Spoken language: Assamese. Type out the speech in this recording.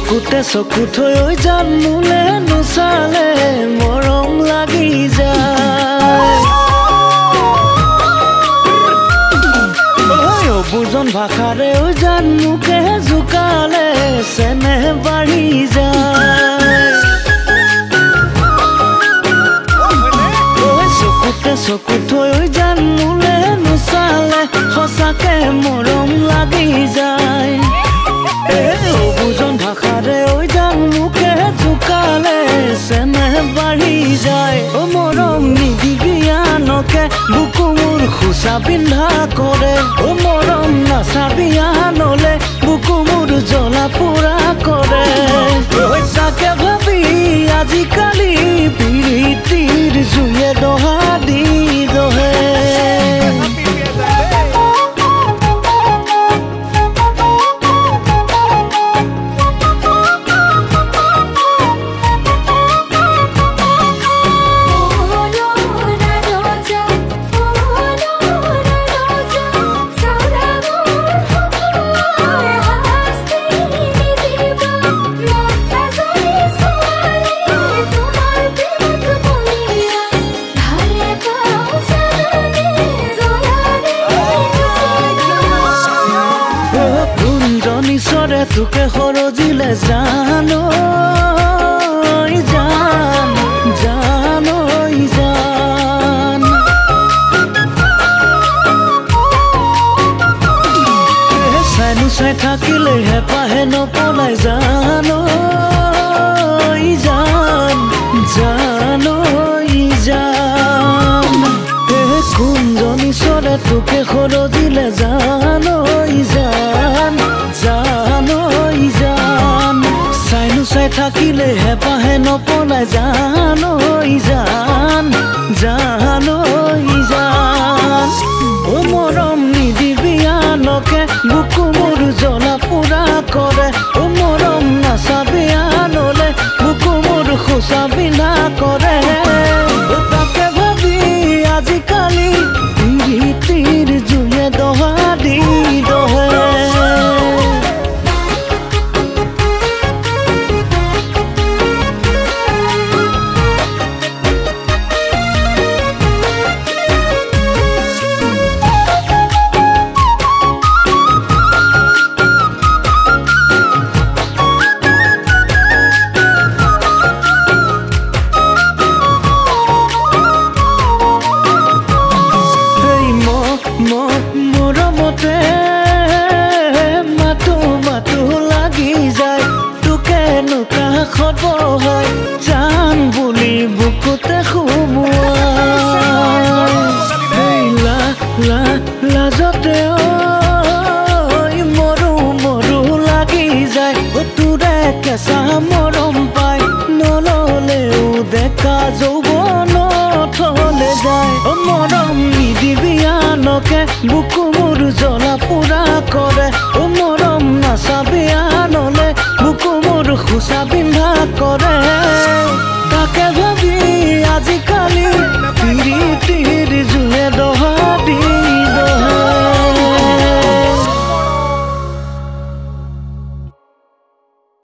চকুতে চকু থৈ ঐ জান মোলে নুচালে মৰম লাগি যায় অবুজন ভাষাৰে ঐ জান মুখে জোকালে চেনেহ বাঢ়ি যায় চকুতে চকু থৈ ঐ জান মোলে নুচালে সঁচাকে মৰম লাগি যায় অবুজন ভাষাৰে ঐ জান মুখে জোকালে চেনেহ বাঢ়ি যায় মৰম নিদিবি আনকে বুকু মোৰ খোচা পিন্ধা কৰে মৰম নাচাবি আনলে বুকু মোৰ জ্বলা পোৰা কৰে তাকে ভাবি আজিকালি প্ৰীতিৰ জুয়ে দহা দি দহে ঈশ্বৰে তোকে সৰজিলে জানো জান জানো জান চাইনো চাই থাকিলে হেঁপাহে নপলাই জানো জান জানো জান কোনজন ঈশ্বৰে তোকে সৰজিলে জানো জান জানো জান চাইনো চাই থাকিলে হেঁপাহে নপলাই জানো জান জানো জান মৰম নিদিবি আনকে বুকু মোৰ জ্বলা পোৰা কৰে মৰম নাচাবি আনলে বুকু মোৰ খোচা বিনা কৰে তাকে ভাবি আজিকালি প্ৰীতিৰ জুয়ে দহা দি দহে মৰমতে মাতো মাতো লাগি যায় তোকে কাষত বহাই জান বুলি বুকুতে সোমোৱাই লাজতে মৰো মৰো লাগি যায় তোৰে কেঁচা মৰম পাই নললেও ডেকা যৌৱন থলে যায় মৰম নিদিবি আনকে বুকু মোৰ জ্বলা পোৰা কৰে মৰম নাচাবি আনলে বুকু মোৰ খোচা পিন্ধা কৰে